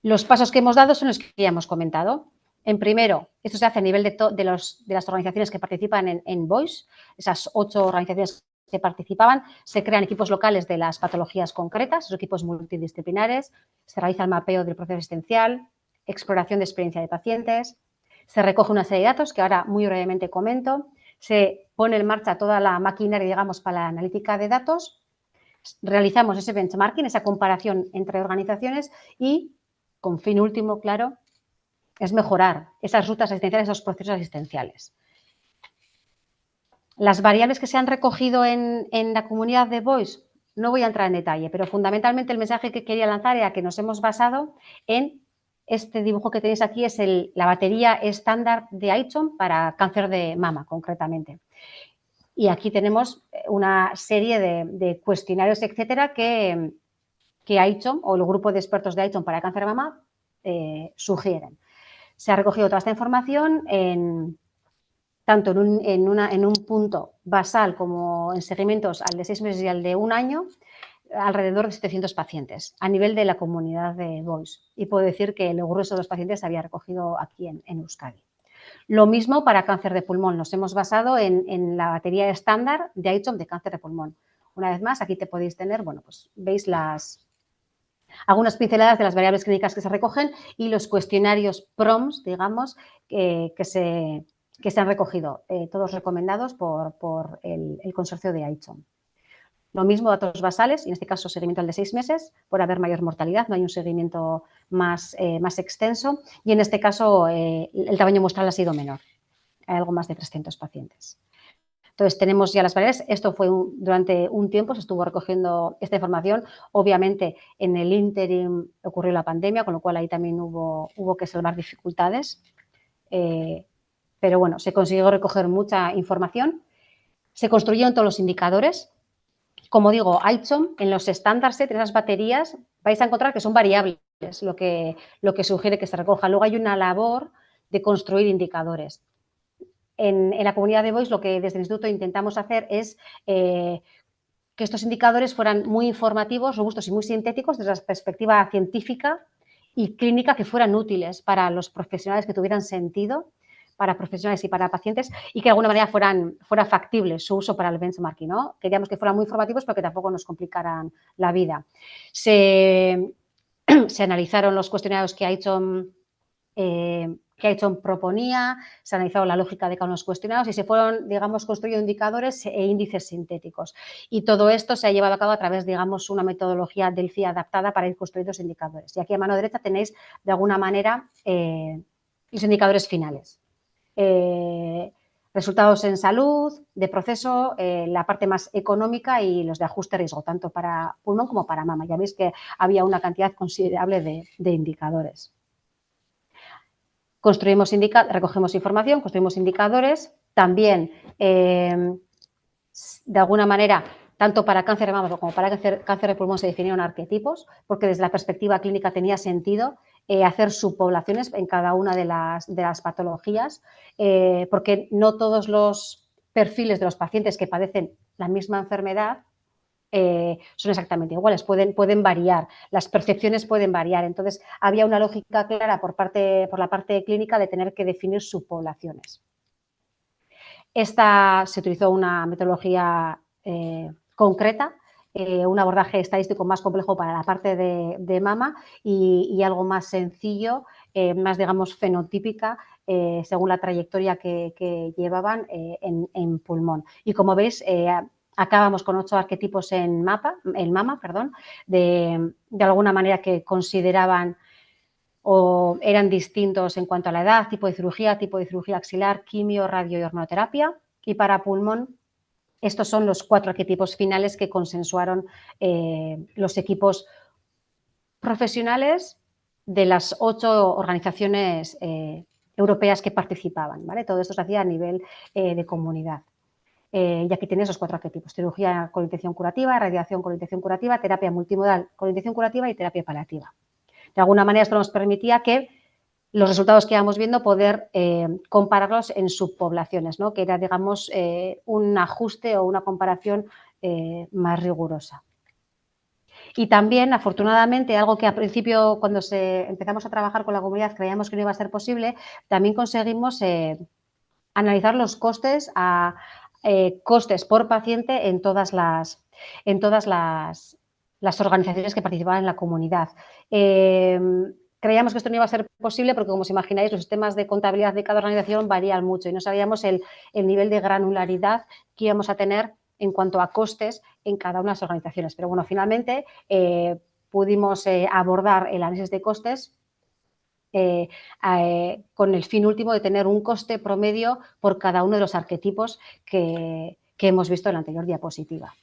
Los pasos que hemos dado son los que ya hemos comentado. En primero, esto se hace a nivel de las organizaciones que participan en VOICE, esas 8 organizaciones que participaban, se crean equipos locales de las patologías concretas, esos equipos multidisciplinares, se realiza el mapeo del proceso asistencial, exploración de experiencia de pacientes, se recoge una serie de datos que ahora muy brevemente comento, se pone en marcha toda la maquinaria, digamos, para la analítica de datos, realizamos ese benchmarking, esa comparación entre organizaciones y, con fin último, claro, es mejorar esas rutas asistenciales, esos procesos asistenciales. Las variables que se han recogido en la comunidad de VOICE, no voy a entrar en detalle, pero fundamentalmente el mensaje que quería lanzar era que nos hemos basado en este dibujo que tenéis aquí, es la batería estándar de ICHOM para cáncer de mama, concretamente. Y aquí tenemos una serie de cuestionarios, etcétera, que ICHOM o el grupo de expertos de ICHOM para cáncer de mama sugieren. Se ha recogido toda esta información tanto en un punto basal como en seguimientos al de 6 meses y al de 1 año, alrededor de 700 pacientes a nivel de la comunidad de VOICE. Y puedo decir que el grueso de los pacientes se había recogido aquí en Euskadi. Lo mismo para cáncer de pulmón. Nos hemos basado en la batería estándar de ICHOM de cáncer de pulmón. Una vez más, aquí te podéis tener, bueno, pues veis algunas pinceladas de las variables clínicas que se recogen y los cuestionarios PROMS, digamos, que se han recogido, todos recomendados por el consorcio de ICHOM. Lo mismo, datos basales, y en este caso seguimiento al de 6 meses, por haber mayor mortalidad, no hay un seguimiento más extenso, y en este caso el tamaño muestral ha sido menor, hay algo más de 300 pacientes. Entonces, tenemos ya las variables. Esto fue durante un tiempo, se estuvo recogiendo esta información. Obviamente, en el ínterin ocurrió la pandemia, con lo cual ahí también hubo que salvar dificultades. Pero bueno, se consiguió recoger mucha información. Se construyeron todos los indicadores. Como digo, ICHOM, en los estándares de esas baterías, vais a encontrar que son variables, lo que sugiere que se recoja. Luego hay una labor de construir indicadores. En la comunidad de VOICE, lo que desde el instituto intentamos hacer es que estos indicadores fueran muy informativos, robustos y muy sintéticos desde la perspectiva científica y clínica, que fueran útiles para los profesionales, que tuvieran sentido para profesionales y para pacientes, y que de alguna manera fuera factible su uso para el benchmarking, ¿no? Queríamos que fueran muy informativos, pero que tampoco nos complicaran la vida. Se analizaron los cuestionarios que ICHOM proponía, se ha analizado la lógica de cada uno de los cuestionarios y se fueron, digamos, construyendo indicadores e índices sintéticos. Y todo esto se ha llevado a cabo a través, digamos, una metodología Delphi adaptada para ir construyendo los indicadores. Y aquí a mano derecha tenéis, de alguna manera, los indicadores finales. Resultados en salud, de proceso, la parte más económica y los de ajuste riesgo, tanto para pulmón como para mama. Ya veis que había una cantidad considerable de indicadores. Recogemos información, construimos indicadores. También, de alguna manera, tanto para cáncer de mama como para cáncer de pulmón se definieron arquetipos, porque desde la perspectiva clínica tenía sentido hacer subpoblaciones en cada una de las patologías, porque no todos los perfiles de los pacientes que padecen la misma enfermedad son exactamente iguales, pueden variar, las percepciones pueden variar. Entonces, había una lógica clara por la parte clínica de tener que definir subpoblaciones. Se utilizó una metodología concreta, un abordaje estadístico más complejo para la parte de mama y algo más sencillo, más, digamos, fenotípica, según la trayectoria que llevaban en pulmón. Y como veis, acabamos con 8 arquetipos en mama, de alguna manera que consideraban o eran distintos en cuanto a la edad, tipo de cirugía axilar, quimio, radio y hormonoterapia. Y para pulmón, estos son los 4 arquetipos finales que consensuaron los equipos profesionales de las 8 organizaciones europeas que participaban, ¿vale? Todo esto se hacía a nivel de comunidad. Y aquí tenéis los 4 arquetipos: cirugía con intención curativa, radiación con intención curativa, terapia multimodal con intención curativa y terapia paliativa. De alguna manera esto nos permitía que los resultados que íbamos viendo, poder compararlos en subpoblaciones, ¿no? Que era, digamos, un ajuste o una comparación más rigurosa. Y también, afortunadamente, algo que al principio, cuando empezamos a trabajar con la comunidad, creíamos que no iba a ser posible, también conseguimos analizar los costes costes por paciente en todas las organizaciones que participaban en la comunidad. Creíamos que esto no iba a ser posible porque, como os imagináis, los sistemas de contabilidad de cada organización varían mucho y no sabíamos el nivel de granularidad que íbamos a tener en cuanto a costes en cada una de las organizaciones. Pero bueno, finalmente pudimos abordar el análisis de costes con el fin último de tener un coste promedio por cada uno de los arquetipos que hemos visto en la anterior diapositiva.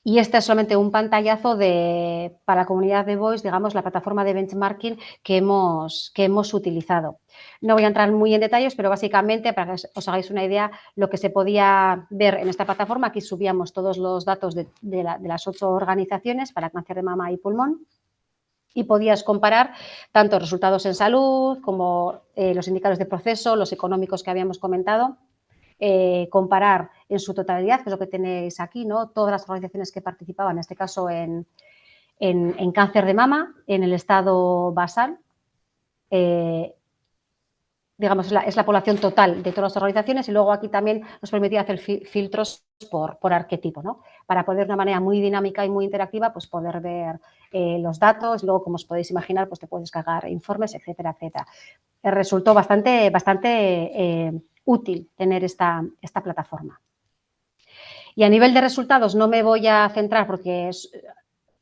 Y este es solamente un pantallazo para la comunidad de Voice, digamos, la plataforma de benchmarking que hemos utilizado. No voy a entrar muy en detalles, pero básicamente, para que os hagáis una idea, lo que se podía ver en esta plataforma, aquí subíamos todos los datos de las 8 organizaciones para cáncer de mama y pulmón, y podías comparar tanto resultados en salud como los indicadores de proceso, los económicos que habíamos comentado, comparar en su totalidad, que es lo que tenéis aquí, ¿no? Todas las organizaciones que participaban, en este caso en cáncer de mama, en el estado basal, digamos, es la población total de todas las organizaciones, y luego aquí también nos permitía hacer filtros por arquetipo, ¿no? Para poder de una manera muy dinámica y muy interactiva, pues poder ver los datos, luego, como os podéis imaginar, pues te puedes descargar informes, etcétera, etcétera. Resultó bastante útil tener esta plataforma. Y a nivel de resultados no me voy a centrar porque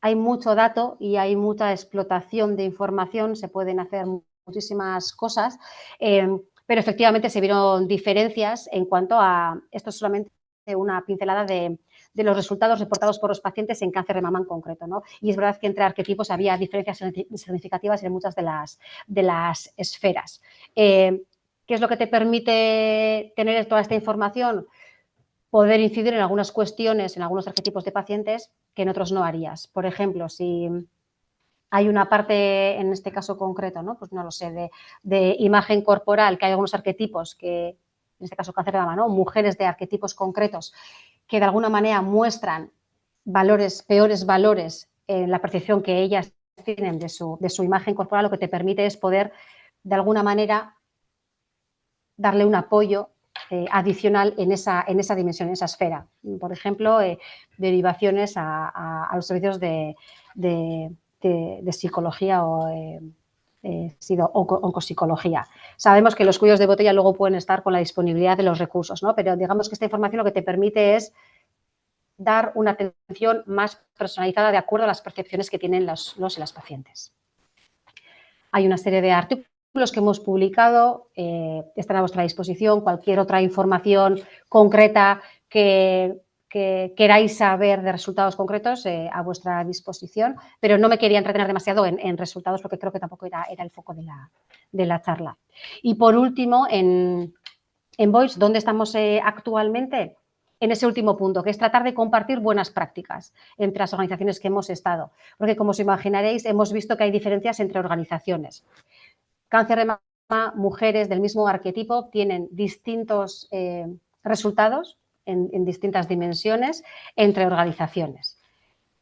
hay mucho dato y hay mucha explotación de información, se pueden hacer muchísimas cosas, pero efectivamente se vieron diferencias en cuanto a, esto es solamente una pincelada de los resultados reportados por los pacientes en cáncer de mama en concreto, ¿no? Y es verdad que entre arquetipos había diferencias significativas en muchas de las esferas. ¿Qué es lo que te permite tener toda esta información? Poder incidir en algunas cuestiones, en algunos arquetipos de pacientes que en otros no harías. Por ejemplo, si hay una parte, en este caso concreto, ¿no? Pues no lo sé, de imagen corporal, que hay algunos arquetipos que, en este caso cáncer de mama, ¿no? Mujeres de arquetipos concretos que de alguna manera muestran peores valores en la percepción que ellas tienen de su imagen corporal, lo que te permite es poder, de alguna manera, darle un apoyo adicional en esa dimensión, en esa esfera. Por ejemplo, derivaciones a los servicios de psicología o oncopsicología. Sabemos que los cuellos de botella luego pueden estar con la disponibilidad de los recursos, ¿no? Pero digamos que esta información lo que te permite es dar una atención más personalizada de acuerdo a las percepciones que tienen los y las pacientes. Hay una serie de artículos que hemos publicado, están a vuestra disposición. Cualquier otra información concreta que queráis saber de resultados concretos, a vuestra disposición, pero no me quería entretener demasiado en resultados porque creo que tampoco era el foco de la charla. Y por último, en Voice, ¿dónde estamos actualmente? En ese último punto, que es tratar de compartir buenas prácticas entre las organizaciones que hemos estado, porque como os imaginaréis, hemos visto que hay diferencias entre organizaciones. Cáncer de mama, mujeres del mismo arquetipo tienen distintos resultados en distintas dimensiones entre organizaciones.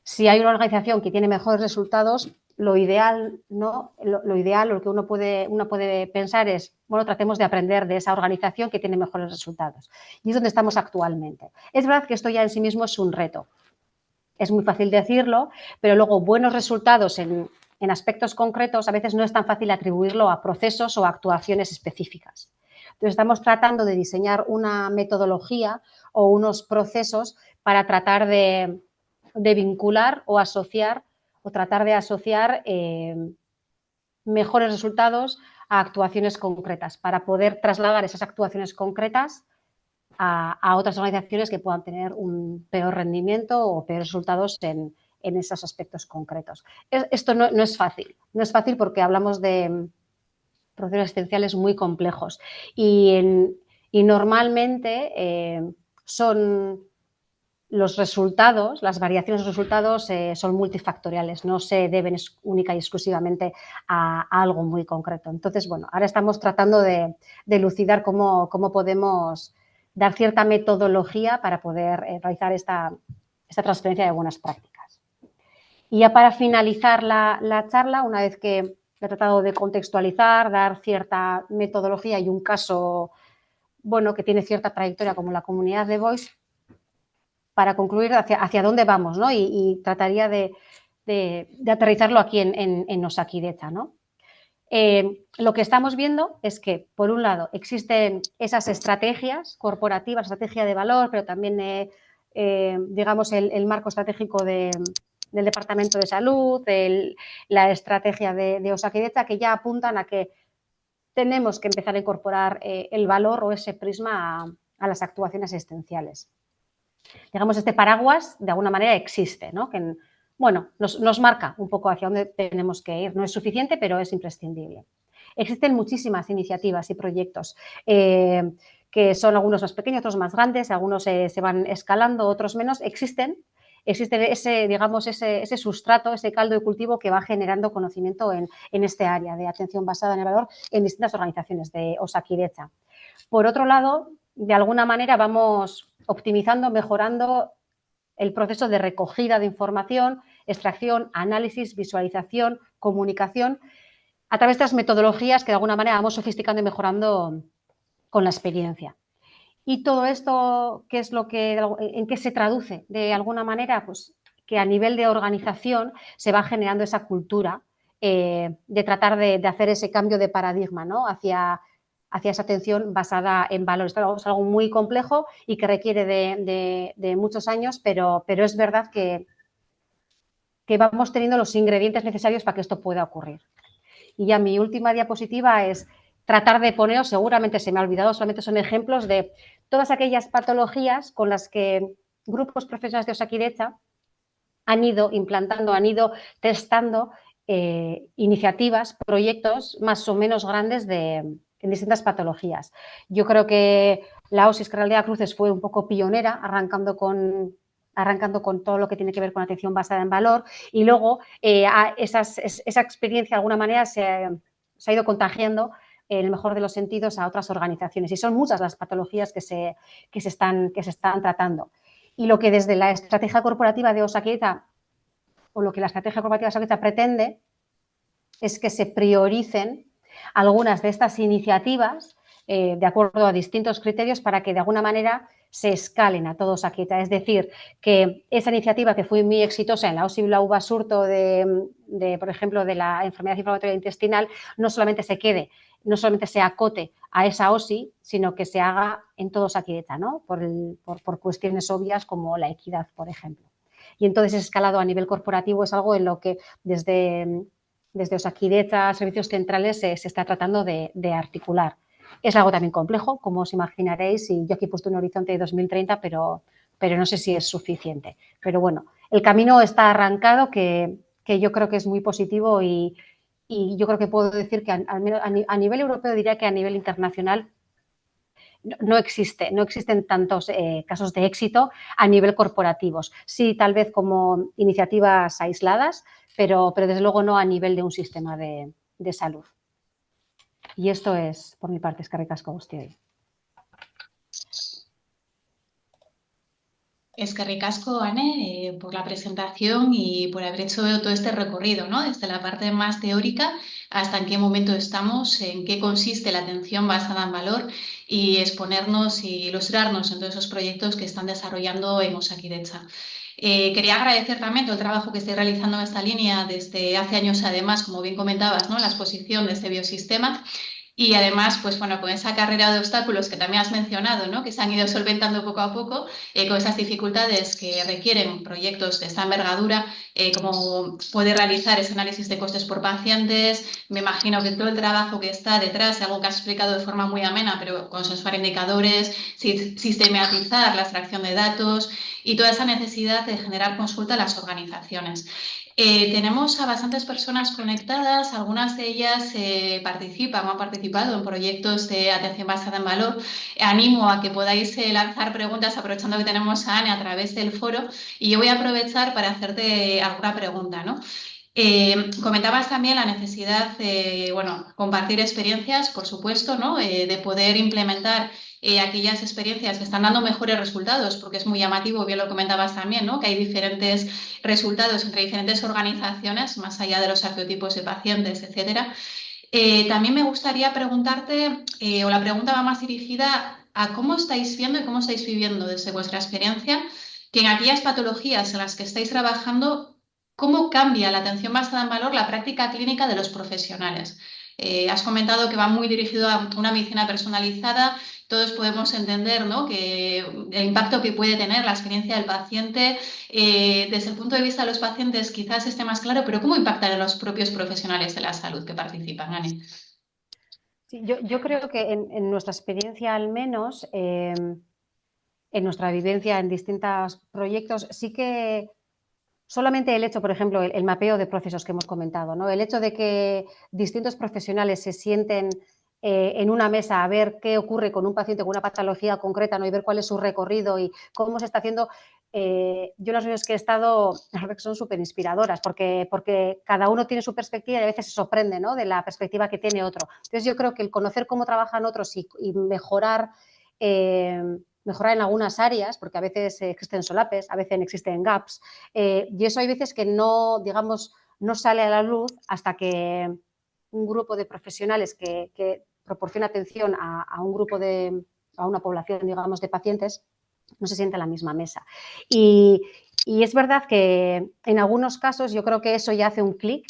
Si hay una organización que tiene mejores resultados, lo ideal, ¿no? Lo ideal, lo que uno puede pensar es, bueno, tratemos de aprender de esa organización que tiene mejores resultados. Y es donde estamos actualmente. Es verdad que esto ya en sí mismo es un reto. Es muy fácil decirlo, pero luego buenos resultados en aspectos concretos a veces no es tan fácil atribuirlo a procesos o a actuaciones específicas. Entonces, estamos tratando de diseñar una metodología o unos procesos para tratar de vincular o asociar o tratar de asociar mejores resultados a actuaciones concretas para poder trasladar esas actuaciones concretas a otras organizaciones que puedan tener un peor rendimiento o peores resultados en esos aspectos concretos. Esto no es fácil, no es fácil porque hablamos de procesos existenciales muy complejos y normalmente son los resultados, las variaciones de los resultados son multifactoriales, no se deben única y exclusivamente a algo muy concreto. Entonces, bueno, ahora estamos tratando de elucidar cómo podemos dar cierta metodología para poder realizar esta transferencia de buenas prácticas. Y ya para finalizar la charla, una vez que he tratado de contextualizar, dar cierta metodología y un caso, bueno, que tiene cierta trayectoria como la comunidad de Voice, para concluir hacia dónde vamos, ¿no? Y trataría de aterrizarlo aquí en Osakidetza, ¿no? Lo que estamos viendo es que, por un lado, existen esas estrategias corporativas, estrategia de valor, pero también, digamos, el marco estratégico del Departamento de Salud, la estrategia de Osakidetza, que ya apuntan a que tenemos que empezar a incorporar el valor o ese prisma a las actuaciones existenciales. Digamos, este paraguas de alguna manera existe, ¿no? Que, bueno, nos marca un poco hacia dónde tenemos que ir. No es suficiente, pero es imprescindible. Existen muchísimas iniciativas y proyectos que son algunos más pequeños, otros más grandes, algunos se van escalando, otros menos. Existe ese, digamos, ese sustrato, ese caldo de cultivo que va generando conocimiento en este área de atención basada en el valor en distintas organizaciones de Osakidetza. Por otro lado, de alguna manera vamos optimizando, mejorando el proceso de recogida de información, extracción, análisis, visualización, comunicación, a través de las metodologías que de alguna manera vamos sofisticando y mejorando con la experiencia. Y todo esto, ¿en qué se traduce? De alguna manera, pues que a nivel de organización se va generando esa cultura de tratar de hacer ese cambio de paradigma, ¿no? hacia esa atención basada en valores. Es algo muy complejo y que requiere de muchos años, pero es verdad que vamos teniendo los ingredientes necesarios para que esto pueda ocurrir. Y ya mi última diapositiva es tratar de poneros, seguramente se me ha olvidado, solamente son ejemplos de todas aquellas patologías con las que grupos profesionales de Osakidetza han ido implantando, han ido testando iniciativas, proyectos más o menos grandes en distintas patologías. Yo creo que la OSI Escaraldea Cruces fue un poco pionera, arrancando con todo lo que tiene que ver con atención basada en valor, y luego esa experiencia de alguna manera se ha ido contagiando en el mejor de los sentidos a otras organizaciones, y son muchas las patologías que se están tratando. Y lo que desde la estrategia corporativa de Osakidetza, o lo que la estrategia corporativa de Osakidetza pretende, es que se prioricen algunas de estas iniciativas de acuerdo a distintos criterios para que de alguna manera se escalen a todo Osakidetza. Es decir, que esa iniciativa que fue muy exitosa en la OSI Bilbao Basurto por ejemplo, de la enfermedad inflamatoria intestinal, no solamente se acote a esa OSI, sino que se haga en todo Osakidetza, ¿no? por cuestiones obvias como la equidad, por ejemplo. Y entonces escalado a nivel corporativo es algo en lo que desde Osakidetza, servicios centrales, se está tratando de articular. Es algo también complejo, como os imaginaréis, y yo aquí he puesto un horizonte de 2030, pero no sé si es suficiente. Pero bueno, el camino está arrancado, que yo creo que es muy positivo, y yo creo que puedo decir que al menos a nivel europeo, diría que a nivel internacional no existen tantos casos de éxito a nivel corporativos. Sí, tal vez como iniciativas aisladas, pero desde luego no a nivel de un sistema de salud. Y esto es, por mi parte, eskerrik asko guztioi. Eskerrik asko, Ane, por la presentación y por haber hecho todo este recorrido, ¿no? Desde la parte más teórica hasta en qué momento estamos, en qué consiste la atención basada en valor, y exponernos y ilustrarnos en todos esos proyectos que están desarrollando en Osakidetza. Quería agradecer también todo el trabajo que estáis realizando en esta línea desde hace años, además, como bien comentabas, ¿no? La exposición de este biosistema. Y además, pues bueno, con esa carrera de obstáculos que también has mencionado, ¿no? Que se han ido solventando poco a poco, con esas dificultades que requieren proyectos de esta envergadura, como poder realizar ese análisis de costes por pacientes. Me imagino que todo el trabajo que está detrás, algo que has explicado de forma muy amena, pero consensuar indicadores, sistematizar la extracción de datos y toda esa necesidad de generar consulta a las organizaciones. Tenemos a bastantes personas conectadas, algunas de ellas participan o han participado en proyectos de atención basada en valor. Animo a que podáis lanzar preguntas aprovechando que tenemos a Anne a través del foro y yo voy a aprovechar para hacerte alguna pregunta, ¿no? Comentabas también la necesidad de, bueno, compartir experiencias, por supuesto, ¿no? De poder implementar aquellas experiencias que están dando mejores resultados, porque es muy llamativo, bien lo comentabas también, ¿no? Que hay diferentes resultados entre diferentes organizaciones, más allá de los arqueotipos de pacientes, etcétera. También me gustaría preguntarte, o la pregunta va más dirigida a cómo estáis viendo y cómo estáis viviendo desde vuestra experiencia, que en aquellas patologías en las que estáis trabajando, ¿cómo cambia la atención basada en valor la práctica clínica de los profesionales? Has comentado que va muy dirigido a una medicina personalizada. Todos podemos entender, ¿no?, que el impacto que puede tener la experiencia del paciente desde el punto de vista de los pacientes quizás esté más claro, pero ¿cómo impactan a los propios profesionales de la salud que participan, Ani? Sí, yo creo que en nuestra experiencia al menos, en nuestra vivencia en distintos proyectos, sí que solamente el hecho, por ejemplo, el mapeo de procesos que hemos comentado, ¿no? El hecho de que distintos profesionales se sienten en una mesa a ver qué ocurre con un paciente con una patología concreta, ¿no? Y ver cuál es su recorrido y cómo se está haciendo. Yo las veces que he estado, la verdad que son súper inspiradoras, porque cada uno tiene su perspectiva y a veces se sorprende, ¿no?, de la perspectiva que tiene otro. Entonces yo creo que el conocer cómo trabajan otros y mejorar, mejorar en algunas áreas, porque a veces existen solapes, a veces existen gaps, y eso hay veces que no, digamos, no sale a la luz hasta que un grupo de profesionales que proporciona atención a un grupo a una población, digamos, de pacientes, no se sienta en la misma mesa. Y es verdad que en algunos casos yo creo que eso ya hace un clic,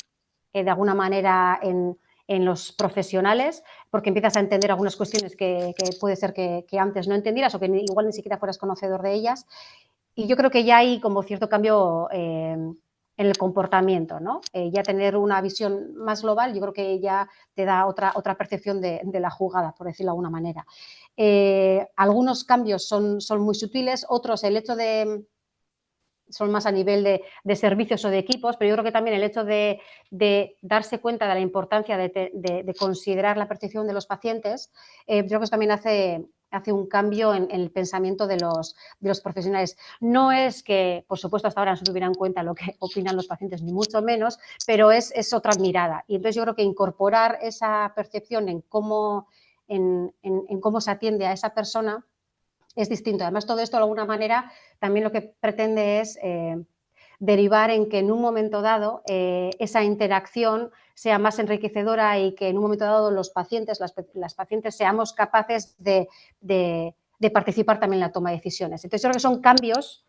de alguna manera en los profesionales, porque empiezas a entender algunas cuestiones que puede ser que antes no entendieras o que igual ni siquiera fueras conocedor de ellas. Y yo creo que ya hay como cierto cambio en el comportamiento, ¿no? Ya tener una visión más global, yo creo que ya te da otra percepción de la jugada, por decirlo de alguna manera. Algunos cambios son muy sutiles, otros el hecho de son más a nivel de servicios o de equipos, pero yo creo que también el hecho de darse cuenta de la importancia de considerar la percepción de los pacientes, creo que eso también hace un cambio en el pensamiento de los profesionales. No es que, por supuesto, hasta ahora no se tuviera en cuenta lo que opinan los pacientes, ni mucho menos, pero es otra mirada. Y entonces yo creo que incorporar esa percepción en cómo se atiende a esa persona es distinto. Además, todo esto de alguna manera también lo que pretende es derivar en que en un momento dado esa interacción sea más enriquecedora y que en un momento dado los pacientes, las pacientes seamos capaces de participar también en la toma de decisiones. Entonces, yo creo que son cambios,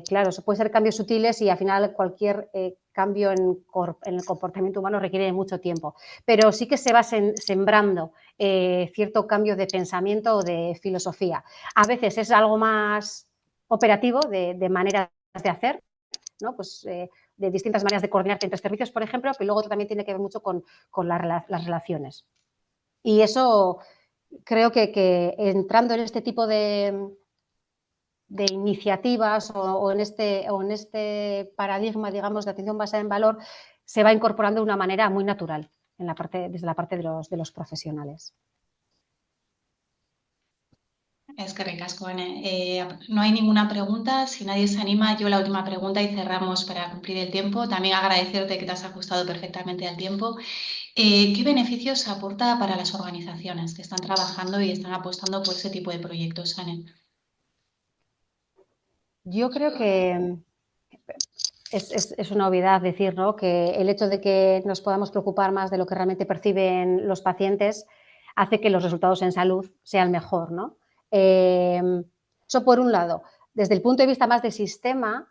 claro, pueden ser cambios sutiles y al final cualquier cambio en el comportamiento humano requiere mucho tiempo, pero sí que se va sembrando cierto cambio de pensamiento o de filosofía. A veces es algo más operativo de maneras de hacer, ¿no? Pues, de distintas maneras de coordinarte entre servicios, por ejemplo, pero luego también tiene que ver mucho con las relaciones. Y eso creo que entrando en este tipo de iniciativas o en este paradigma, digamos, de atención basada en valor, se va incorporando de una manera muy natural desde la parte de los profesionales. Es que ricasco, Anne. No hay ninguna pregunta. Si nadie se anima, yo la última pregunta y cerramos para cumplir el tiempo. También agradecerte que te has ajustado perfectamente al tiempo. ¿Qué beneficios aporta para las organizaciones que están trabajando y están apostando por ese tipo de proyectos, Anne? Yo creo que es una obviedad decir, ¿no?, que el hecho de que nos podamos preocupar más de lo que realmente perciben los pacientes hace que los resultados en salud sean mejor, ¿no? Eso por un lado. Desde el punto de vista más de sistema,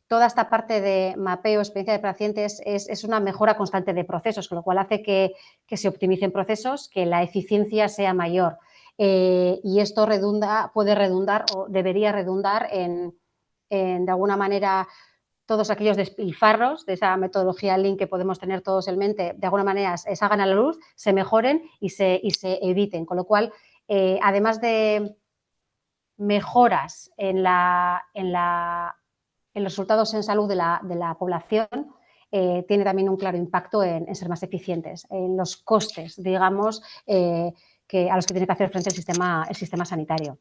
toda esta parte de mapeo, experiencia de pacientes, es una mejora constante de procesos, con lo cual hace que se optimicen procesos, que la eficiencia sea mayor. Y esto puede redundar o debería redundar en de alguna manera, todos aquellos despilfarros de esa metodología Lean que podemos tener todos en mente, de alguna manera se hagan a la luz, se mejoren y se eviten. Con lo cual, además de mejoras en en los resultados en salud de la población tiene también un claro impacto en ser más eficientes, en los costes, digamos, a los que tiene que hacer frente el sistema sanitario.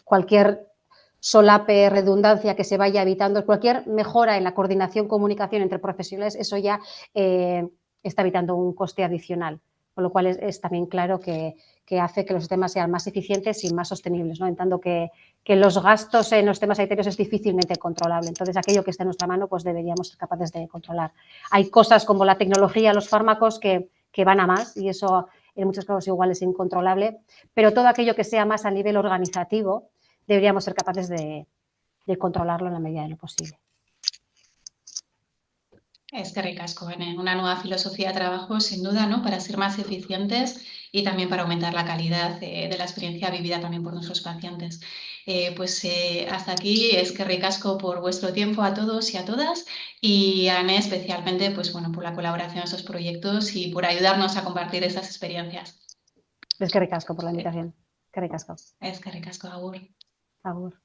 Cualquier solape, redundancia que se vaya evitando, cualquier mejora en la coordinación, comunicación entre profesionales, eso ya está evitando un coste adicional, con lo cual es también claro que hace que los sistemas sean más eficientes y más sostenibles, ¿no? En tanto que los gastos en los sistemas sanitarios es difícilmente controlable. Entonces, aquello que esté en nuestra mano, pues deberíamos ser capaces de controlar. Hay cosas como la tecnología, los fármacos que van a más y eso en muchos casos igual es incontrolable, pero todo aquello que sea más a nivel organizativo deberíamos ser capaces de controlarlo en la medida de lo posible. Eskerrik asko, una nueva filosofía de trabajo, sin duda, ¿no? Para ser más eficientes y también para aumentar la calidad de la experiencia vivida también por nuestros pacientes. Hasta aquí, eskerrik asko por vuestro tiempo a todos y a todas y a Anne especialmente pues, bueno, por la colaboración en estos proyectos y por ayudarnos a compartir estas experiencias. Eskerrik asko por la invitación. Eskerrik asko. Eskerrik asko, agur. Agur.